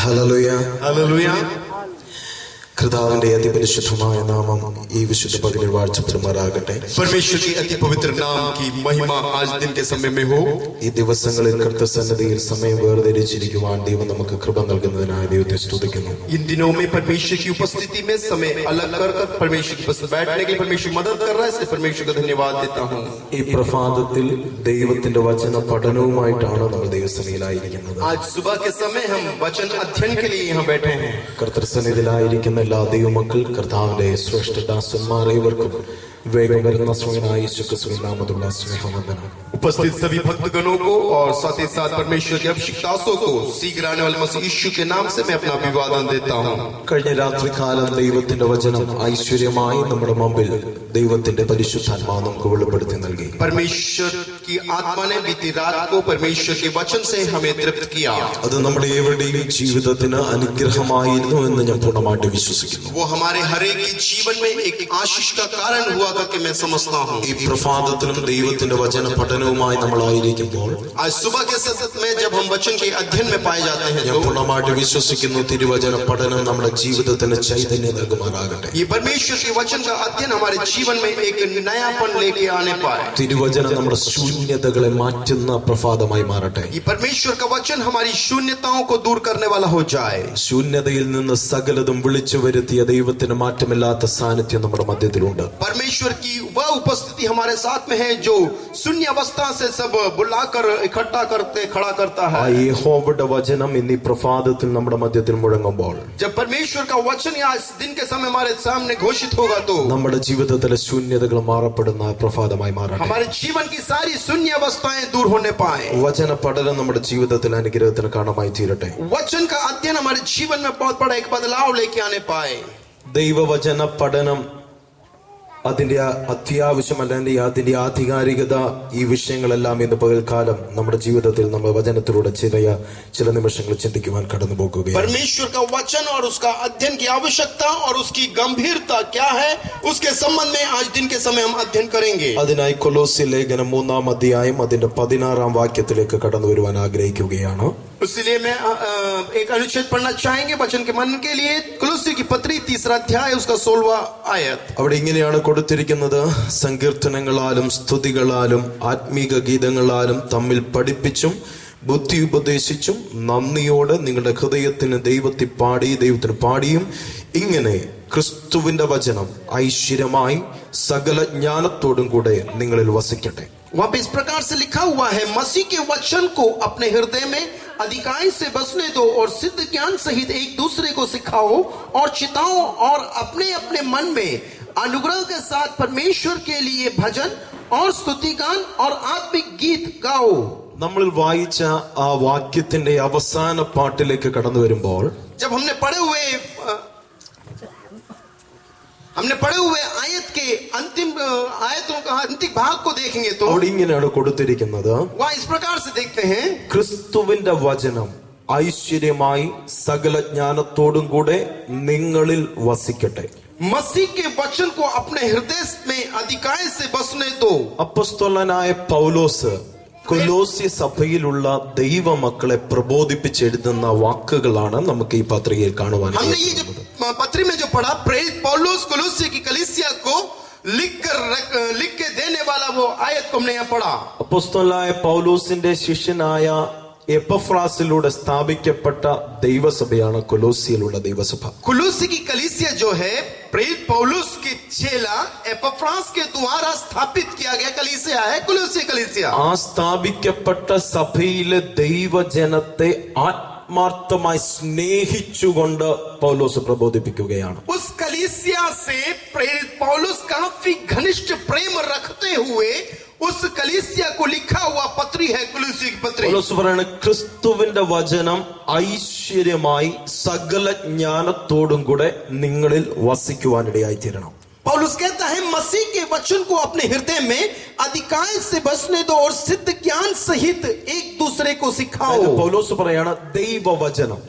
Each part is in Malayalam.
Hallelujah. Hallelujah. കർത്താവിന്റെ അതിപരിശുദ്ധമായ നാമം ഈ വിശുദ്ധ പകലിൽ വാഴ്ത്തപ്പെടുമാറാകട്ടെ. परमेश्वर की अति पवित्र नाम की महिमा आज दिन के समय में हो. ഈ ദിവസങ്ങളിൽ കർത്തൃസന്നിധിയിൽ സമയം വേർതിരിച്ചിരിക്കുവാൻ ദൈവം നമുക്ക് കൃപ നൽകുന്നതിനായി ദൈവത്തെ സ്തുതിക്കുന്നു. इन दिनों में परमेश्वर की उपस्थिति में समय अलग कर परमेश्वर की उपस्थिति बैठने के लिए परमेश्वर मदद कर रहा है, इसलिए परमेश्वर को धन्यवाद देता हूँ. ഈ പ്രഭാതത്തിൽ ദൈവത്തിന്റെ വചന പഠനവുമായിട്ടാണ് നമ്മൾ ദൈവസന്നിധിയിലായിരിക്കുന്നത്. आज सुबह के समय हम वचन अध्ययन के लिए यहाँ बैठे हैं. കർത്തൃസന്നിധിയിലായിരിക്കുന്ന എല്ലാ ദൈവമക്കൾ, കർത്താവിന്റെ ശ്രേഷ്ഠദാസന്മാർ ഏവർക്കും വേഗം വരുന്ന സ്വയനായ യേശുക്രിസ്തുവിൻ നാമത്തിലുള്ള സ്നേഹവന്ദനം. उपस्थित सभी भक्तगणों को और साथ ही साथ परमेश्वर के अभिषिक्त दासों को शीघ्र आने वाले मसीह यीशु के नाम से मैं अपना अभिवादन देता हूँ. കഴിഞ്ഞ രാത്രികാലം ദൈവത്തിന്റെ വചനം ഐശ്വര്യമായി നമ്മുടെ മുമ്പിൽ ദൈവത്തിന്റെ പരിശുദ്ധാത്മാവ് നമുക്ക് വെളിപ്പെടുത്തി നൽകി. परमेश्वर की आत्मा ने बीती रात को परमेश्वर के वचन से हमें तृप्त किया. അത് നമ്മുടെ ഏവരുടെയും ജീവിതത്തിന് അനുഗ്രഹമായിരുന്നു എന്ന് ഞാൻ പൂർണ്ണമായിട്ട് വിശ്വസിക്കുന്നു. वो हमारे हरेक के जीवन में एक आशीष का कारण हुआ करके मैं समझता हूँ. ഈ പ്രഭാതത്തിലും ദൈവത്തിന്റെ വചന പഠനവുമായി നമ്മളായിരിക്കുമ്പോൾ आज सुबह के सत्र में जब हम वचन के अध्ययन में पाए जाते हैं ഞാൻ പൂർണ്ണമായിട്ട് വിശ്വസിക്കുന്നു തിരുവചന പഠനം നമ്മുടെ ജീവിതത്തിന് ചൈതന്യം നൽകുമാറാകട്ടെ. ये परमेश्वर के वचन का अध्ययन हमारे जीवन में एक नयापन लेके आने पाए. തിരുവചനം നമ്മുടെ ശൂന്യതകളെ മാറ്റുന്ന പ്രഭാതമായി മാറട്ടെ. ये परमेश्वर का वचन हमारी शून्यताओं को दूर करने वाला हो जाए. ശൂന്യതയിൽ നിന്ന് സകലതും വിളിച്ചു വരുത്തിയ ദൈവത്തിന് മാറ്റമില്ലാത്ത സാന്നിധ്യം നമ്മുടെ മധ്യത്തിലുണ്ട്. परमेश्वर की वह उपस्थिति हमारे साथ में है जो शून्य अवस्था से सब बुलाकर इकट्ठा करते खड़ा करता ആ है. യഹോവയുടെ വചനം ഇന്ന് ഈ പ്രഭാതത്തിൽ നമ്മുടെ മധ്യത്തിൽ മുഴങ്ങുമ്പോൾ जब परमेश्वर का वचन आज दिन के समय हमारे सामने घोषित होगा तो നമ്മുടെ ജീവിതത്തിലെ ശൂന്യതകൾ മാറപ്പെടുന്ന പ്രഭാതമായി മാറട്ടെ. हमारे जीवन की सारी शून्य अवस्थाएं दूर होने पाए. വചന പഠനം നമ്മുടെ ജീവിതത്തിൽ അനുഗ്രഹത്തിന് കാരണമായി തീരട്ടെ. वचन का अध्ययन हमारे जीवन में बहुत बड़ा एक बदलाव लेके आने पाए. ദൈവവചന പഠനം അതിന്റെ അത്യാവശ്യമല്ല, അതിന്റെ ആധികാരികത, ഈ വിഷയങ്ങളെല്ലാം ഇന്ന് പകൽക്കാലം നമ്മുടെ ജീവിതത്തിൽ നമ്മൾ വചനത്തിലൂടെ ചില നിമിഷങ്ങൾ ചിന്തിക്കുവാൻ കടന്നു പോകുകയാണ്. परमेश्वर का वचन और उसका अध्ययन की आवश्यकता और उसकी गंभीरता क्या है उसके संबंध में आज दिन के समय हम अध्ययन करेंगे. അതിനായി കൊലോസ്യ ലേഖനം 3-ാം അധ്യായം അതിന്റെ 16-ാം വാക്യത്തിലേക്ക് കടന്നു വരുവാൻ ആഗ്രഹിക്കുകയാണ്. इसलिए मैं एक अनुच्छेद पढ़ना चाहेंगे वचन के मन के लिए. कुलुस्सी की पत्री 3रा अध्याय उसका 16वां आयत. അവിടെ ഇങ്ങനെയാണ് കൊടുത്തിരിക്കുന്നത്: സങ്കീർത്തനങ്ങളാലും സ്തുതികളാലും ആത്മീക ഗീതങ്ങളാലും തമ്മിൽ പഠിപ്പിച്ചും ബുദ്ധി ഉപദേശിച്ചും നന്ദിയോടെ നിങ്ങളുടെ ഹൃദയത്തിന് ദൈവത്തിന് പാടിയും ഇങ്ങനെ ക്രിസ്തുവിന്റെ വചനം ഐശ്വര്യമായി സകല ജ്ഞാനത്തോടും കൂടെ നിങ്ങളിൽ വസിക്കട്ടെ. वहां पे इस प्रकार से लिखा हुआ है, मसीह के वचन को अपने हृदय में अधिकाई से बसने दो और सिद्ध ज्ञान सहित एक दूसरे को सिखाओ और चिताओ और अपने अपने मन में अनुग्रह के साथ परमेश्वर के लिए भजन और स्तुतिगान और आत्मिक गीत गाओ. നമ്മൾ വായിച്ച ആ വാക്യത്തിന്റെ അവസാന പാട്ടിലേക്ക് കടന്നു വരുമ്പോൾ जब हमने पढ़े हुए आयत के अंतिम आयतों का अंतिम भाग को देखेंगे तो അവിടെ ഇങ്ങനെയാണ് കൊടുത്തിരിക്കുന്നത്: वहाँ इस प्रकार से देखते हैं, ക്രിസ്തുവിന്റെ വചനം ഐശ്വര്യമായി സകല ജ്ഞാനത്തോടും കൂടെ നിങ്ങളിൽ വസിക്കട്ടെ. मसीह के वचन को अपने हृदय में अधिकाई से बसने दो. അപ്പോസ്തലനായ പൗലോസ് കൊലോസ്യ സഭയിലുള്ള ദൈവമക്കളെ പ്രബോധിപ്പിച്ചെഴുതുന്ന വാക്കുകളാണ് നമുക്ക് ഈ പത്രികയിൽ കാണുവാൻ हमने ये जो पत्री में जो पढ़ा, प्रेरित पौलुस कोलोसी की कलीसिया को लिख के देने वाला वो आयत को हमने यहाँ पढ़ा. അപ്പോസ്തലനായ പൗലോസിന്റെ ശിഷ്യനായ എപ്പഫ്രാസിലൂടെ സ്ഥാപിക്കപ്പെട്ട ദൈവസഭയാണ് കൊലോസിയിലുള്ള ദൈവസഭ. कुलुस्सी की कलीसिया जो है प्रेरित पौलुस के चेला एपफ्रास के द्वारा स्थापित किया गया कलीसिया है कुलुस्सी कलीसिया. ആ സ്ഥാപിക്കപ്പെട്ട സഭയിലെ ദൈവജനത്തെ ആത്മാർത്ഥമായി സ്നേഹിച്ചുകൊണ്ട് പൗലോസ് പ്രബോധിപ്പിക്കുകയാണ്. उस कलीसिया से प्रेरित पौलुस काफी घनिष्ठ प्रेम रखते हुए उस कलीसिया को लिखा हुआ पत्री है कुलुस्सी की पत्री. പൗലോസ് പറയുന്നത് ക്രിസ്തുവിന്റെ വചനം ഐശ്വര്യമായി സകല ജ്ഞാനത്തോടും കൂടെ നിങ്ങളിൽ വസിക്കുവാനിടയായി തീരണം. पौलुस कहता है, मसीह के वचन को अपने हृदय में अधिकाई से बसने दो और सिद्ध ज्ञान सहित एक दूसरे को सिखाओ. പൗലോസ് പറയാണ് ദൈവവചനം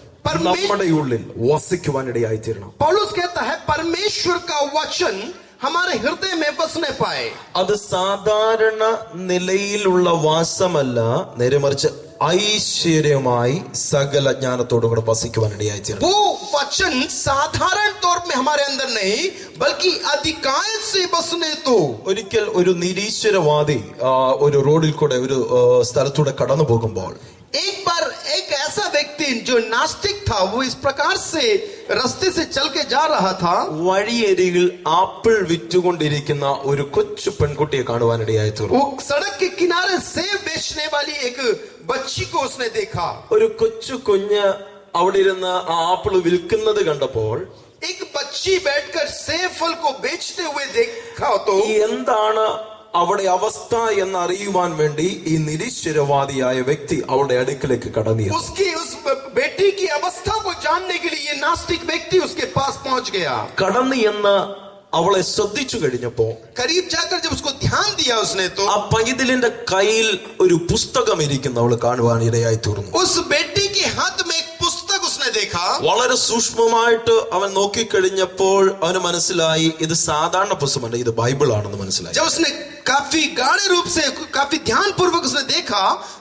നമ്മുടെ ഉള്ളിൽ വസിക്കുവാനിടയായി തീരണം. पौलुस कहता है परमेश्वर का वचन हमारे हृदय में बसने पाए. അത് സാധാരണ നിലയിലുള്ള വാസമല്ല, നേരെ മറിച്ച് ഐശ്വര്യമായി സകല ജ്ഞാനത്തോടും കൂടെ വസിക്കുവാനിടയായി തീർന്നു. वो वचन साधारण तौर में हमारे अंदर नहीं बल्कि अधिकांश से बसने तो ഒരിക്കൽ ഒരു നിരീശ്വരവാദി ഒരു റോഡിൽ കൂടെ ഒരു സ്ഥലത്തൂടെ കടന്നു പോകുമ്പോൾ एक बार एक ऐसा व्यक्ति जो नास्तिक था वो इस प्रकार से रास्ते से चल के जा रहा था. വഴിയരികിൽ ആപ്പിൾ വിറ്റുകൊണ്ടിരിക്കുന്ന ഒരു കൊച്ചു പെൺകുട്ടിയെ കാണുവാനിടയായി തീർന്നു. वो सड़क के किनारे सेब बेचने वाली एक बच्ची को उसने देखा. ഒരു കൊച്ചു കുഞ്ഞ് അവിടെ ഇരുന്ന് ആ ആപ്പിൾ വിൽക്കുന്നത് കണ്ടപ്പോൾ एक बच्ची बैठकर सेब फल को बेचते हुए देखा तो എന്താണ് അവിടെ അവസ്ഥ എന്നറിയുവാൻ വേണ്ടി ഈ നിരീശ്വരവാദിയായ വ്യക്തി അവളുടെ അടുക്കിലേക്ക് കടന്നു. उसकी उस बेटी की अवस्था को जानने के लिए ये नास्तिक व्यक्ति उसके पास पहुंच गया. കടന്നു എന്ന് അവളെ ശ്രദ്ധിച്ചു കഴിഞ്ഞപ്പോ करीब जाकर जब उसको ध्यान दिया उसने तो ആ പൈതലിന്റെ കയ്യിൽ ഒരു പുസ്തകം ഇരിക്കുന്ന അവൾ കാണുവാൻ ഇടയായി തീർന്നു. उस बेटी के हाथ में एक पुस्तक उसने देखा. വളരെ സൂക്ഷ്മമായിട്ട് അവൻ നോക്കിക്കഴിഞ്ഞപ്പോൾ അവന് മനസ്സിലായി ഇത് സാധാരണ പുസ്തകമല്ല, ഇത് ബൈബിൾ ആണെന്ന് മനസ്സിലായി. जब उसने काफी गाढ़े रूप से काफी ध्यान पूर्वक उसने देखा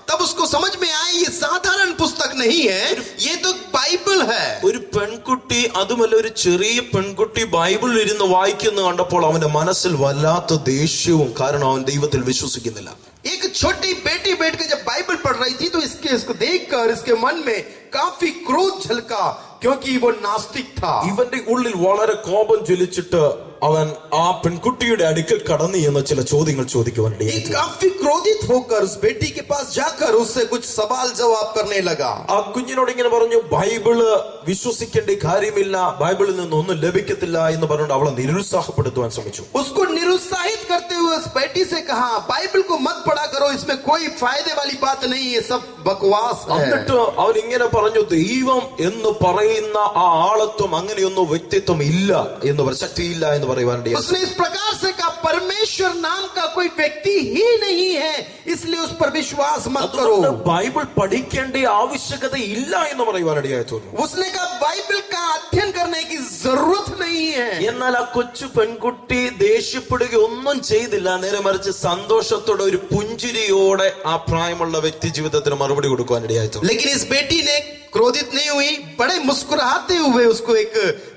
तब उसको समझ में आया ये साधारण पुस्तक नहीं है, ये तो बाइबल है. ഒരു പെൺകുട്ടി, അതുമല്ല ഒരു ചെറിയ പെൺകുട്ടി ബൈബിളിൽ ഇരുന്ന് വായിക്കുന്നു കണ്ടപ്പോൾ അവന്റെ മനസ്സിൽ വല്ലാത്ത ദേഷ്യവും, കാരണം അവൻ ദൈവത്തിൽ വിശ്വസിക്കുന്നില്ല. एक छोटी बेटी बैठकर जब बाइबल पढ़ रही थी तो इसको देखकर इसके मन में काफी क्रोध झलका क्योंकि वो नास्तिक था. ഇവന്റെ ഉള്ളിൽ വളരെ കോപം ജ്വലിച്ചിട്ട് അവൻ ആ പെൺകുട്ടിയുടെ അടുക്കൽ കടന്നു എന്ന ചില ചോദ്യങ്ങൾ ചോദിക്കുവാനിടയായി. काफी क्रोधित होकर उस बेटी के पास जाकर उससे कुछ सवाल जवाब करने लगा. ആ കുഞ്ഞിനോട് ഇങ്ങനെ പറഞ്ഞു, ബൈബിള് വിശ്വസിക്കേണ്ട കാര്യമില്ല, ബൈബിളിൽ നിന്ന് ഒന്നും ലഭിക്കത്തില്ല എന്ന് പറഞ്ഞുകൊണ്ട് അവളെ നിരുത്സാഹപ്പെടുത്തുവാൻ ശ്രമിച്ചു. उसको निरुत्साहित करते हुए उस बेटी से कहा बाइबल को मत पढ़ा करो, इसमें कोई फायदे वाली बात नहीं है, सब बकवास है. എന്നിട്ട് അവൻ ഇങ്ങനെ പറഞ്ഞു, ദൈവം എന്ന് പറയുന്ന ആ ആളത്വം, അങ്ങനെയൊന്നും വ്യക്തിത്വം ഇല്ല എന്ന് ശക്തിയില്ല എന്ന് പറയുവാനിടയായി. उसने इस प्रकार से कहा परमेश्वर नाम का कोई व्यक्ति ही नहीं है, इसलिए उस पर विश्वास मत करो. ബൈബിൾ പഠിക്കേണ്ട ആവശ്യകത ഇല്ല എന്ന് പറയുവാനിടയായി തോന്നുന്നു. उसने कहा बाइबल का अध्ययन करने की जरूरत नहीं है. എന്നാൽ ആ കൊച്ചു പെൺകുട്ടി ദേഷ്യപ്പെടുക ഒന്നും ചെയ്തില്ല, നേരെ മറിച്ച് സന്തോഷത്തോടെ ഒരു പുഞ്ചിരിയോടെ ആ പ്രായമുള്ള വ്യക്തി ജീവിതത്തിന് മറുപടി കൊടുക്കുവാനിടയായി തോന്നുന്നു. लेकिन इस बेटी ने क्रोधित नहीं हुई, बड़े मुस्कुराते हुए उसको एक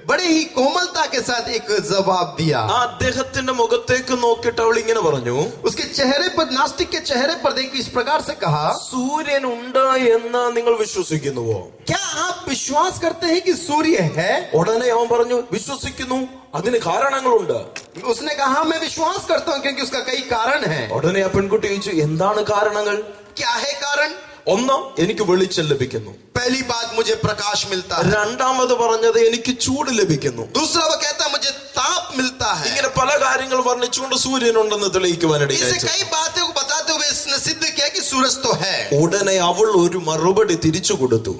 बड़े ही कोमलता के साथ एक जवाब दिया. ആ അദ്ദേഹത്തിന്റെ മുഖത്തേക്ക് നോക്കിയിട്ട് അവൾ ഇങ്ങനെ പറഞ്ഞു, उसके चेहरे पर, नास्तिक के चेहरे पर देख इस प्रकार से कहा സൂര്യൻ ഉണ്ട് എന്ന് നിങ്ങൾ വിശ്വസിക്കുന്നുവോ? क्या आप विश्वास करते हैं कि सूर्य है? ഉടനെ അവൻ പറഞ്ഞു, വിശ്വസിക്കുന്നു, അതിന് കാരണങ്ങളുണ്ട്. उसने कहा हाँ मैं विश्वास करता हूँ क्योंकि उसका कई कारण है. ഉടനെ ആ പെൺകുട്ടി ചോദിച്ചു, എന്താണ് കാരണങ്ങൾ? क्या है कारण? ഒന്ന്, എനിക്ക് വെളിച്ചം ലഭിക്കുന്നു. पहली बात मुझे प्रकाश मिलता है. രണ്ടാമത് പറഞ്ഞത് എനിക്ക് ചൂട് ലഭിക്കുന്നു. दूसरा वो कहता है मुझे ताप मिलता है. ഇങ്ങനെ പല കാര്യങ്ങൾ വർണ്ണിച്ചുകൊണ്ട് സൂര്യനുണ്ടെന്ന് തെളിയിക്കുവാനിടയായി. इसे कई बातों को बताते हुए इसने सिद्ध किया कि सूरज तो है. ഉടനെ അവൾ ഒരു മറുപടി തിരിച്ചു കൊടുത്തു.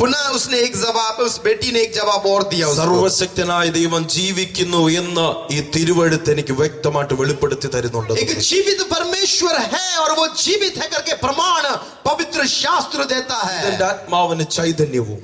पुनः उसने एक जवाब, उस बेटी ने एक जवाब और दिया उसको. സർവശക്തനായ ദൈവം ജീവിക്കുന്നു എന്ന് ഈ തിരുവെഴുത്ത് എനിക്ക് വ്യക്തമായിട്ട് വെളിപ്പെടുത്തി തരുന്നുണ്ട്. एक जीवित परमेश्वर है और वो जीवित है करके प्रमाण पवित्र शास्त्र देता है. എന്റെ ആത്മാവിന് ചൈതന്യവും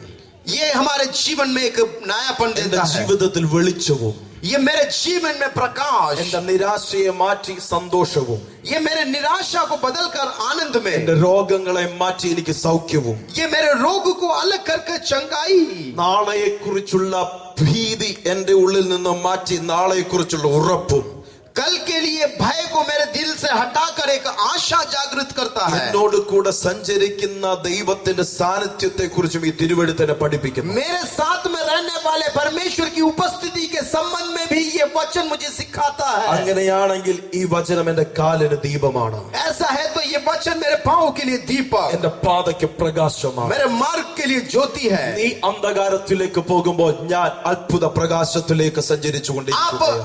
ये हमारे जीवन में एक नयापन എന്റെ देता है. ജീവിതത്തിൽ വെളിച്ചവും ये मेरे जीवन में प्रकाश, എന്റെ നിരാശയെ മാറ്റി സന്തോഷവും ये मेरे निराशा को बदलकर आनंद में, എന്റെ രോഗങ്ങളെ മാറ്റി എനിക്ക് സൗഖ്യവും ये मेरे रोग को अलग करके चंगाई, നാളെയെ കുറിച്ചുള്ള ഭീതി എന്റെ ഉള്ളിൽ നിന്ന് മാറ്റി നാളെയെ കുറിച്ചുള്ള ഉറപ്പും कल के लिए भय को मेरे दिल से हटाकर एक आशा जागृत करता है. എന്നോട് കൂടെ സഞ്ചരിക്കുന്ന ദൈവത്തിന്റെ സാന്നിധ്യത്തെ കുറിച്ചും ഈ തിരുവെഴുത്തിനെ പഠിപ്പിക്കുന്നു. मेरे साथ में रहने वाले परमेश्वर की उपस्थिति के संबंध में भी ये वचन मुझे सिखाता है. അങ്ങനെയാണെങ്കിൽ ഈ വചനം എന്റെ കാലിന് ദീപമാണ്, ऐसा है तो ये वचन मेरे पांव के लिए दीपक, എന്റെ പാതയ്ക്ക് പ്രകാശമാണ്. मेरे मार्ग के लिए ज्योति है. നീ അന്ധകാരത്തിലേക്ക് പോകുമ്പോൾ ഞാൻ അത്ഭുത പ്രകാശത്തിലേക്ക് സഞ്ചരിച്ചു आप കൊണ്ടിരിക്കുകയാണ്.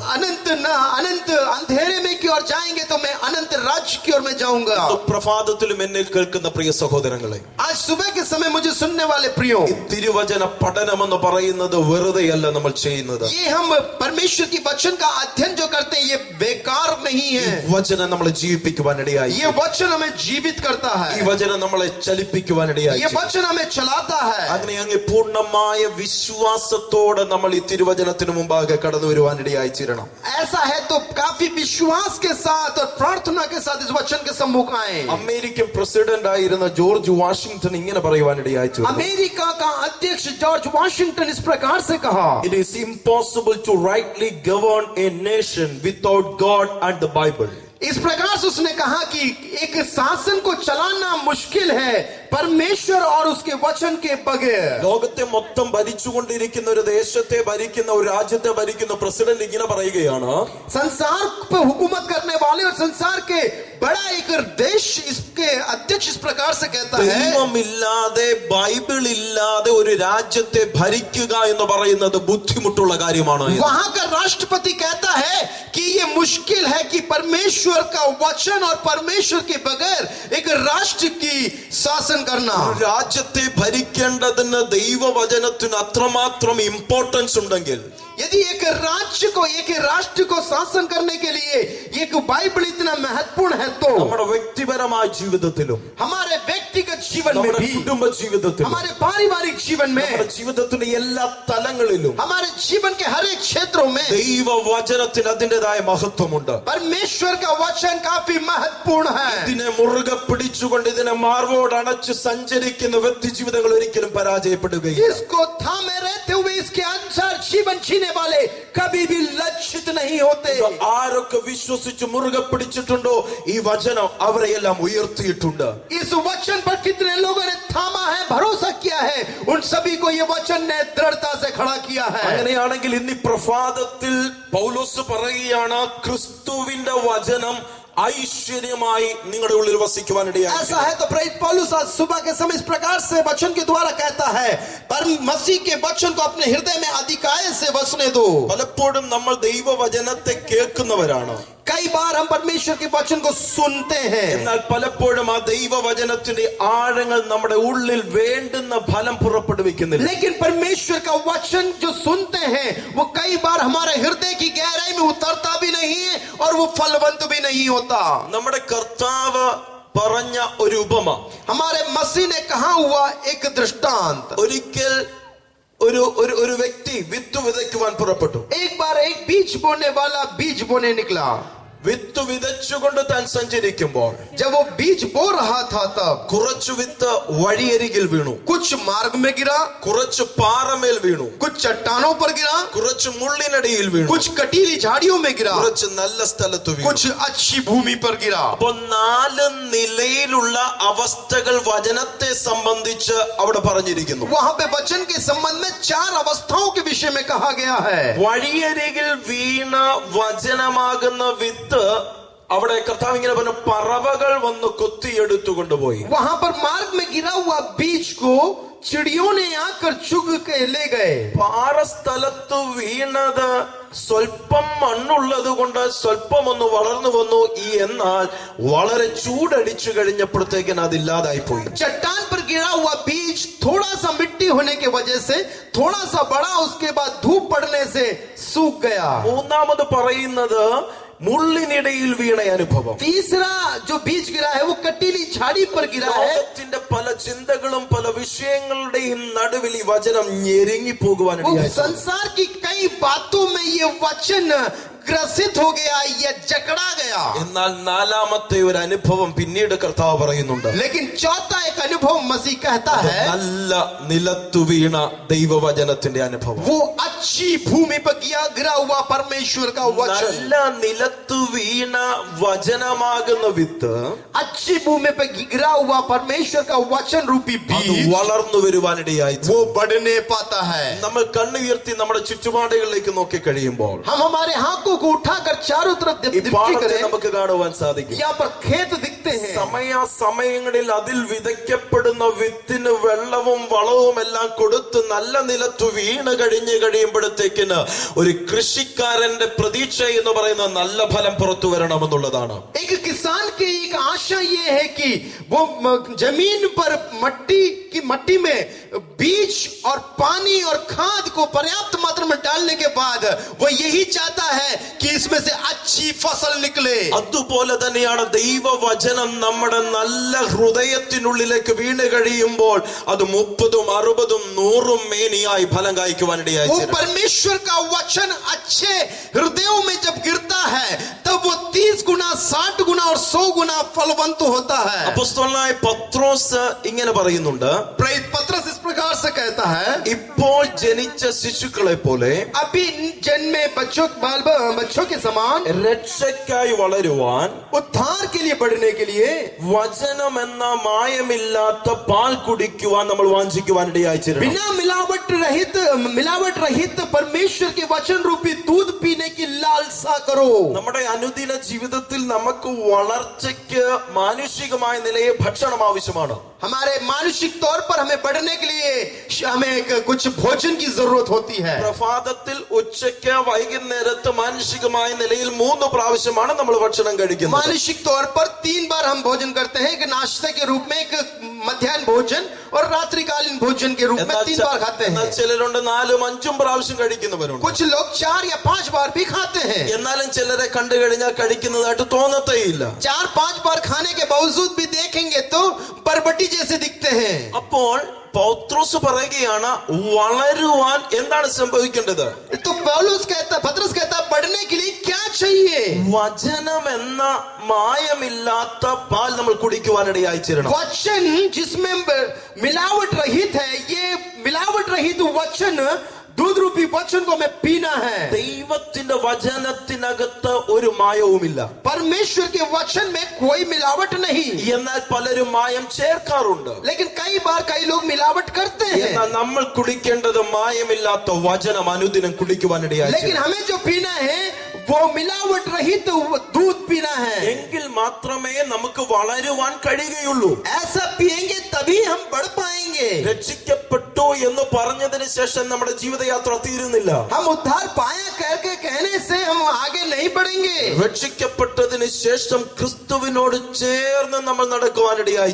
अनंत अंधेरे में की ओर जाएंगे तो मैं अनंत राज्य की ओर में जाऊंगा. പ്രഭാതത്തിലും എന്നെ കേൾക്കുന്ന പ്രിയ സഹോദരങ്ങളെ, आज सुबह के समय मुझे सुनने वाले प्रियो, ഈ തിരുവചന പഠനം എന്ന് പറയുന്നത് വെറുതെയല്ല നമ്മൾ ചെയ്യുന്നത്. ये हम परमेश्वर की वचन का अध्ययन जो करते हैं ये बेकार नहीं है. വചനം നമ്മളെ ജീവിപ്പിക്കുവാനിടയായി. ये वचन हमें जीवित करता है. ഈ വചനം നമ്മളെ ചലിപ്പിക്കുവാനിടയായി. ये वचन हमें चलाता है. അങ്ങനെ അങ്ങ് പൂർണ്ണമായ വിശ്വാസത്തോടെ നമ്മൾ ഈ തിരുവചനത്തിന് മുമ്പാകെ കടന്നു വരുവാനിടയായി തീരണം. ऐसा है तो काफी विश्वास के साथ और प्रार्थना के साथ इस वचन के सम्मुख आए. അമേരിക്കൻ പ്രസിഡന്റ് ആയിരുന്ന ജോർജ് വാഷിംഗ്ടൺ ഇങ്ങനെ പറയുവാനിടയായി തീർന്നു. अमेरिका का अध्यक्ष जॉर्ज वाशिंगटन इस प्रकार से कहा, It is impossible to rightly govern a nation without God and the Bible. इस प्रकार से उसने कहा कि एक शासन को चलाना मुश्किल है परमेश्वर और उसके वचन के बगैर. ലോകത്തെ മൊത്തം ഭരിച്ചുകൊണ്ടിരിക്കുന്ന ഒരു ദേശത്തെ ഭരിക്കുന്ന ഒരു രാജ്യത്തെ ഭരിക്കുന്ന പ്രസിഡന്റ് ഇങ്ങനെ പറയുകയാണ്, संसार पर हुकूमत करने वाले और संसार के बड़ा एक देश इसके अध्यक्ष इस प्रकार से कहता है, ദൈവമില്ലാതെ ബൈബിൾ ഇല്ലാതെ ഒരു രാജ്യത്തെ ഭരിക്കുക എന്ന് പറയുന്നത് ബുദ്ധിമുട്ടുള്ള കാര്യമാണ്. वहां का राष्ट्रपति कहता है कि ये मुश्किल है कि परमेश्वर का वचन और परमेश्वर के बगैर एक राष्ट्र की शासन करना. രാജ്യത്തെ ഭരിക്കേണ്ടതിന് ദൈവവചനത്തിന് അത്രമാത്രം ഇമ്പോർട്ടൻസ് ഉണ്ടെങ്കിൽ, यदि एक राज्य को एक राष्ट्र को शासन करने के लिए एक बाइबल इतना महत्वपूर्ण है तो നമ്മുടെ വ്യക്തിപരമായ ജീവിതത്തിലും हमारे व्यक्तिगत जीवन में നമ്മുടെ भी, കുടുംബ ജീവിതത്തിലും हमारे पारिवारिक जीवन में, നമ്മുടെ ജീവിതത്തിന്റെ എല്ലാ തലങ്ങളിലും हमारे जीवन के हर एक क्षेत्रों में ദൈവവചനത്തിന് അതിൻ്റെതായ മഹത്വമുണ്ട്. परमेश्वर का वचन काफी महत्वपूर्ण है. ഇതിനെ മുറുകെ പിടിച്ചുകൊണ്ട് ഇതിനെ മാർവോട് അണച്ച് സഞ്ചരിക്കുന്ന വ്യക്തി ജീവിതങ്ങൾ ഒരിക്കലും പരാജയപ്പെടുകയില്ല. इसको थामे रहते हुए इसके अनुसार जीवन जीने वाले कभी भी लज्जित नहीं होते. ആരൊക്കെ വിശ്വസിച്ച് മുറുകെ പിടിച്ചിട്ടുണ്ടോ ഈ വചനം അവരെയെല്ലാം ഉയർത്തിയിട്ടുണ്ട്. इस वचन पर कितने लोगों ने थामा है, भरोसा किया है, उन सभी को ये वचन ने दृढ़ता से खड़ा किया है. അങ്ങനെയാണെങ്കിൽ ഇന്ന് ഈ പ്രഭാതത്തിൽ പൗലോസ് പറയുകയാണ്, ക്രിസ്തുവിന്റെ വചനം ഐശ്വര്യമായി നിങ്ങളുടെ ഉള്ളിൽ വസിക്കുവാനിടയായി. ऐसा है तो प्रेरित पौलुस आज सुबह के समय इस प्रकार से वचन के द्वारा कहता है, पर मसीह के वचन को अपने हृदय में अधिकाय से बसने दो. പലപ്പോഴും നമ്മൾ ദൈവവചനത്തെ കേൾക്കുന്നവരാണ്, कई बार हम परमेश्वर के वचन को सुनते हैं, എന്നാൽ പലപ്പോഴും ആ ദൈവവചനത്തിന്റെ ആഴങ്ങൾ നമ്മുടെ ഉള്ളിൽ വേണ്ടുന്ന ഫലം പുറപ്പെടുവിക്കുന്നില്ല. लेकिन परमेश्वर का वचन जो सुनते हैं वो कई बार हमारे हृदय की गहराई में उतरता भी नहीं है और वो फलवंत भी नहीं होता. നമ്മുടെ കർത്താവ് പറഞ്ഞ ഒരു ഉപമ, हमारे मसीह ने कहा हुआ एक दृष्टांत, ഒരിക്കൽ ഒരു വ്യക്തി വിത്ത് വിതയ്ക്കുവാൻ പുറപ്പെട്ടു. एक बार एक बीज बोने वाला बीज बोने निकला. വിത്ത് വിതച്ചുകൊണ്ട് താൻ സഞ്ചരിക്കുമ്പോൾ जब वो बीज बो रहा था तब കുറച്ചു വിത്ത് വഴിയരികിൽ വീണു, कुछ मार्ग में गिरा, കുറച്ച് പാറമേൽ വീണു, कुछ चट्टानों पर गिरा, കുറച്ച് മുള്ളിനടിയിൽ വീണു, कुछ कटीली झाड़ियों में गिरा, കുറച്ച് നല്ല സ്ഥലത്ത് വീണു. कुछ अच्छी भूमि पर गिरा. അപ്പോൾ 4 നിലയിലുള്ള അവസ്ഥകൾ വചനത്തെ സംബന്ധിച്ച് അവിടെ പറഞ്ഞിരിക്കുന്നു. वहां पे वचन के संबंध में 4 अवस्थाओं के विषय में कहा गया है. വഴിയരികിൽ വീണ വചനമാകുന്ന വിത്ത് അവിടെ കർത്താവ് ഇങ്ങനെ പറഞ്ഞു, പറവകൾ വന്ന് കൊത്തിയെടുത്തു കൊണ്ടുപോയി. वहां पर मार्ग में गिरा हुआ बीज को चिड़ियों ने आकर चुग के ले गए. പാറസ്ഥലത്ത് വീണത് സ്വല്പം മണ്ണുള്ളത് കൊണ്ട് സ്വല്പം ഒന്ന് വളർന്നു വന്നു, എന്നാൽ വളരെ ചൂടടിച്ചു കഴിഞ്ഞപ്പോഴത്തേക്കിന് അതില്ലാതായി പോയി. चट्टान पर गिरा हुआ बीज थोड़ा सा मिट्टी होने की वजह से थोड़ा सा बड़ा, उसके बाद धूप पड़ने से सूख गया. മൂന്നാമത് പറയുന്നത് മുള്ളിനിടയിൽ വീണ അനുഭവം. तीसरा जो बीज गिरा है वो कटीली झाड़ी पर गिरा है. ലോകത്തിന്റെ പല ചിന്തകളും പല വിഷയങ്ങളുടെയും നടുവിൽ ഈ വചനം ഞെരുങ്ങി वो പോകുവാനിടയായി. संसार की कई बातों में ये वचन ग्रसित हो गया, ये जकड़ा गया. എന്നാൽ നാലാമത്തെ ഒരു അനുഭവം പിന്നീട് കർത്താവ് പറയുന്നുണ്ട്. लेकिन चौथा एक अनुभव मसीह कहता है, നല്ല നിലത്തു വീണ ദൈവവചനത്തിന്റെ അനുഭവം. वो अच्छी भूमि पर गिरा हुआ परमेश्वर का वचन. നല്ല നിലത്തു വീണ വചനമാകുന്ന വിത്ത് अच्छी भूमि पर गिरा हुआ परमेश्वर का वचन रूपी അത് बीज വളർന്നു വരുവാനിടയായി. वो बढ़ने पाता है. നമ്മൾ കണ്ണുയർത്തി നമ്മുടെ ചുറ്റുപാടുകളിലേക്ക് നോക്കി കഴിയുമ്പോൾ हम हमारे हाथों को उठाकर चारों तरफ ഈ दृष्टि പാടത്തെ करें, നമുക്ക് കാണുവാൻ സാധിക്കും. यहाँ पर खेत दिखते हैं. സമയങ്ങളിൽ അതിൽ വിതയ്ക്കപ്പെടുന്ന വിത്തിന് വെള്ളവും വളവും എല്ലാം കൊടുത്ത് നല്ല നിലത്തു വീണ് കഴിയുമ്പോഴത്തേക്കിന് ഒരു കൃഷിക്കാരന്റെ പ്രതീക്ഷ എന്ന് പറയുന്ന നല്ല ഫലം പുറത്തു വരണമെന്നുള്ളതാണ്. एक किसान की एक आशा ये है कि वो जमीन पर मट्टी में बीज और पानी और खाद को पर्याप्त मात्रा में डालने के बाद वो यही चाहता है कि इसमें से अच्छी फसल निकले। അതുപോലെ തന്നെയാണ് ദൈവവചനം നമ്മുടെ നല്ല ഹൃദയത്തിനുള്ളിലേക്ക് വീണ് കഴിയുമ്പോൾ അത് 30, 60, 100 മേനിയായി ഫലം കായ്ക്കുവാനിടയായി. वो परमेश्वर का वचन अच्छे हृदयों में जब गिरता है तब वो 30 गुना, 60 गुना और 100 गुना फलवंत होता है। അപ്പോസ്തലനായ പത്രോസ് ഇങ്ങനെ പറയുന്നുണ്ട്, पत्रस इस प्रकार से कहता है, ഇപ്പോൾ ജനിച്ച ശിശുക്കളെ പോലെ अभी जन्मे बच्चों के समान രക്ഷയ്ക്കായി വളരുവാൻ, उद्धार के लिए बढ़ने के लिए വചനമെന്ന മായമില്ലാത്ത പാൽ കുടിക്കുവാൻ നമ്മൾ വാഞ്ചിക്കുവാനിടയായി തീരണം. बिना मिलावट रहित परमेश्वर के वचन रूपी दूध पीने की लालसा करो। നമ്മുടെ അനുദിന ജീവിതത്തിൽ നമുക്ക് വളർച്ചയ്ക്ക് മാനുഷികമായ നിലയെ ഭക്ഷണം ആവശ്യമാണ്. हमारे मानसिक तौर पर हमें बढ़ने के लिए हमें कुछ भोजन की जरूरत होती है। പ്രഭാതത്തിൽ, ഉച്ചയ്ക്ക്, വൈകുന്നേരത്ത് മാനുഷികമായ നിലയിൽ 3 പ്രാവശ്യമാണ് നമ്മൾ ഭക്ഷണം കഴിക്കുന്നത്. मानसिक तौर पर 3 बार हम भोजन करते हैं, एक नाश्ते के रूप में, एक मध्याह्न भोजन और रात्रिकालीन भोजन के रूप में 3 बार खाते हैं। ചിലരുണ്ട് 4, 5 പ്രാവശ്യം കഴിക്കുന്നവരുണ്ട്. कुछ लोग 4 या 5 बार भी खाते हैं। എന്നാലും ചിലരെ കണ്ടു കഴിഞ്ഞാൽ കഴിക്കുന്നതായിട്ട് തോന്നത്തേയില്ല. 4-5 बार खाने के बावजूद भी देखेंगे तो बरबटी जैसे दिखते हैं। അപ്പോൾ പൗത്രോസ് പറയുകയാണ്, വളരുവാൻ എന്താണ് സംഭവിക്കേണ്ടത്? तो पत्रस कहता बढ़ने के लिए क्या चाहिए? വചനം എന്ന മായമില്ലാത്ത പാൽ നമ്മൾ കുടിക്കുവാനിടയായി തീരണം. वचन जिसमें मिलावट रहित है, ये मिलावट रहित वचन, दूध रूपी वचन को हमें पीना है। ദൈവത്തിന്റെ വചനത്തിനകത്ത് ഒരു മായവുമില്ല. परमेश्वर के वचन में कोई मिलावट नहीं। എന്നാൽ പലരും മായം ചേർക്കാറുണ്ട്. लेकिन कई बार कई लोग मिलावट करते हैं। എന്നാൽ നമ്മൾ കുടിക്കേണ്ടത് മായമില്ലാത്ത വചനം അനുദിനം കുടിക്കുവാനിടയായി. लेकिन हमें जो पीना है वो मिलावट रहित दूध पीना है। എങ്കിൽ മാത്രമേ നമുക്ക് വളരുവാൻ കഴിയുകയുള്ളൂ. ऐसा पिएंगे तभी हम बढ़ पाएंगे। രക്ഷിക്കപ്പെട്ടു എന്ന് പറഞ്ഞതിന് ശേഷം നമ്മുടെ ജീവിതയാത്ര തീരുന്നില്ല. हम उद्धार पाया करके कहने से हम आगे नहीं बढ़ेंगे। രക്ഷിക്കപ്പെട്ടതിന് ശേഷം ക്രിസ്തുവിനോട് ചേർന്ന് നമ്മൾ നടക്കുവാനിടയായി.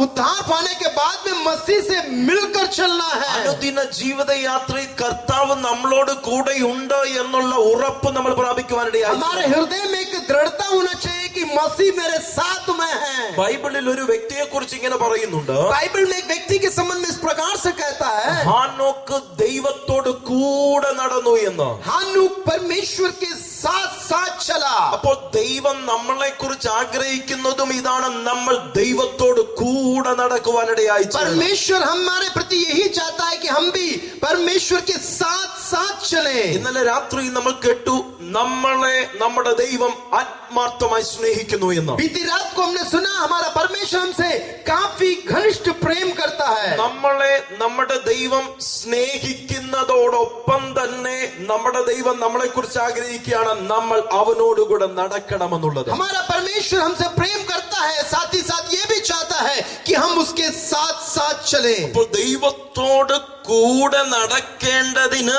उद्धार पाने के बाद में मसीह से मिलकर चलना है। അനുദിന ജീവിതയാത്രയിൽ കർത്താവ് നമ്മളോട് കൂടെയുണ്ട് എന്നുള്ള ഉറപ്പ് നമ്മൾ പ്രാപിക്കുവാനിടയായി. हमारे हृदय में एक दृढ़ता होना चाहिए कि मसीह मेरे साथ में है। ബൈബിളിൽ ഒരു വ്യക്തിയെ കുറിച്ച് ഇങ്ങനെ പറയുന്നുണ്ട്. बाइबल में एक व्यक्ति के संबंध में इस प्रकार से कहता है, ഹാനോക്ക് ദൈവത്തോട് കൂടെ നടന്നു എന്ന്. हानूक परमेश्वर के साथ साथ चला। അപ്പോൾ ദൈവം നമ്മളെ കുറിച്ച് ആഗ്രഹിക്കുന്നതും ഇതാണ്, നമ്മൾ ദൈവത്തോട് കൂടെ നടക്കുവാനിടയായി. परमेश्वर हमारे प्रति यही चाहता है कि हम भी परमेश्वर के साथ साथ चले। ഇന്നലെ രാത്രി നമ്മൾ കേട്ടു, നമ്മളെ നമ്മുടെ ദൈവം ആത്മാർത്ഥമായി സ്നേഹിക്കുന്നു എന്ന്. बीती रात को हमने सुना हमारा परमेश्वर हमसे काफी घनिष्ठ प्रेम करता है। നമ്മളെ നമ്മുടെ ദൈവം സ്നേഹിക്കുന്നതോടൊപ്പം തന്നെ നമ്മുടെ ദൈവം നമ്മളെ കുറിച്ച് ആഗ്രഹിക്കുകയാണ്, നമ്മൾ അവനോടുകൂടെ നടക്കണമെന്നുള്ളത്. हमारा परमेश्वर हमसे प्रेम करता है, साथ ही साथ ये भी चाहता है कि हम उसके साथ साथ चले। അപ്പോൾ ദൈവത്തോട് കൂടെ നടക്കേണ്ടതിന്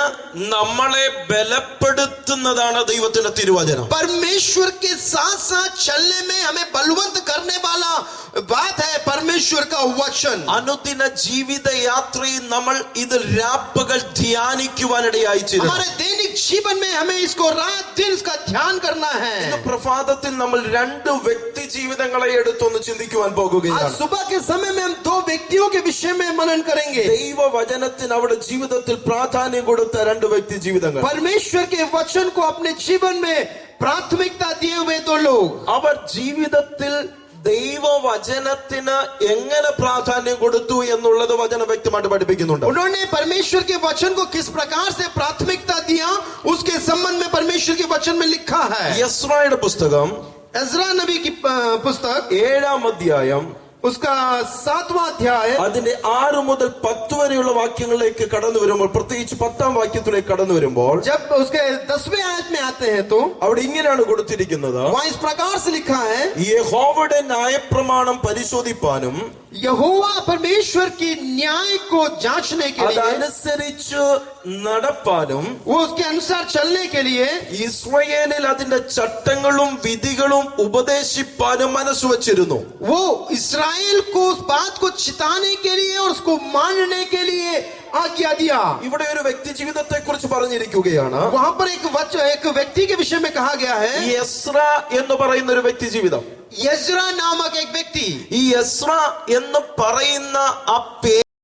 നമ്മളെ ബലപ്പെടുത്തുന്നതാണ് ദൈവത്തിന്റെ തിരുവചനം. परमेश्वर के साथ साथ चलने में हमें बलवंत करने वाला बात है परमेश्वर का वचन। അനുദിന ജീവിത യാത്രയിൽ നമ്മൾ ഇത് രാപ്പകൽ ധ്യാനിക്കുവാനിടയായി. हमारे दैनिक जीवन में हमें इसको रात दिन इसका ध्यान करना है। ഇന്ന് പ്രഭാതത്തിൽ നമ്മൾ 2 വ്യക്തി ജീവിതങ്ങളെ എടുത്തൊന്ന് ചിന്തിക്കുവാൻ പോകുകയാണ്. आज सुबह के समय में हम 2 व्यक्तियों के विषय में मनन करेंगे। ദൈവവചനത്തിന് അവിടെ ജീവിതത്തിൽ പ്രാധാന്യം കൊടുത്ത 2 വ്യക്തി ജീവിതങ്ങൾ. परमेश्वर के वचन को अपने जीवन में प्राथमिकता दिए हुए 2 लोग, അവർ ജീവിതത്തിൽ ദൈവവചനത്തിന് എങ്ങനെ പ്രാധാന്യം കൊടുത്തു എന്നുള്ളത് വചനം വ്യക്തമായിട്ട് പഠിപ്പിക്കുന്നുണ്ട്. उन्होंने परमेश्वर के वचन को किस प्रकार से प्राथमिकता दिया उसके संबंध में परमेश्वर के वचन में लिखा है। യസ്രായുടെ പുസ്തകം एज्रा नबी की पुस्तक 7-ാം അധ്യായം उसका 7वां अध्याय അതിന്റെ 6 മുതൽ 10 വരെയുള്ള വാക്യങ്ങളിലേക്ക് കടന്നു വരുമ്പോൾ, പ്രത്യേകിച്ച് 10ാം വാക്യത്തിലേക്ക് കടന്നു വരുമ്പോൾ, जब उसके 10वें आयत में आते हैं तो അവിടെ ഇങ്ങനെയാണ് കൊടുത്തിരിക്കുന്നത്, वहाँ इस प्रकार से लिखा है, യഹോവയുടെ ന്യായപ്രമാണം പരിശോധിപ്പാനും यहोवा परमेश्वर की न्याय को जांचने के लिए, അതനുസരിച്ച് നടപ്പാനും, वो उसके अनुसार चलने के लिए, ഇസ്രായേലിൽ അതിന്റെ ചട്ടങ്ങളും വിധികളും ഉപദേശിപ്പാനും മനസ്സ് വച്ചിരുന്നു. वो इस्राएल को उस बात को चिताने के लिए और उसको मानने के लिए आज्ञा दिया। ഇവിടെ ഒരു വ്യക്തി ജീവിതത്തെ കുറിച്ച് പറഞ്ഞിരിക്കുകയാണ്. वहां पर एक व्यक्ति के विषय में कहा गया है, ഈ എസ്ര എന്ന് പറയുന്ന ഒരു വ്യക്തി ജീവിതം. यज्रा नामक एक व्यक्ति. ഈ എസ്ര എന്ന് പറയുന്ന ആ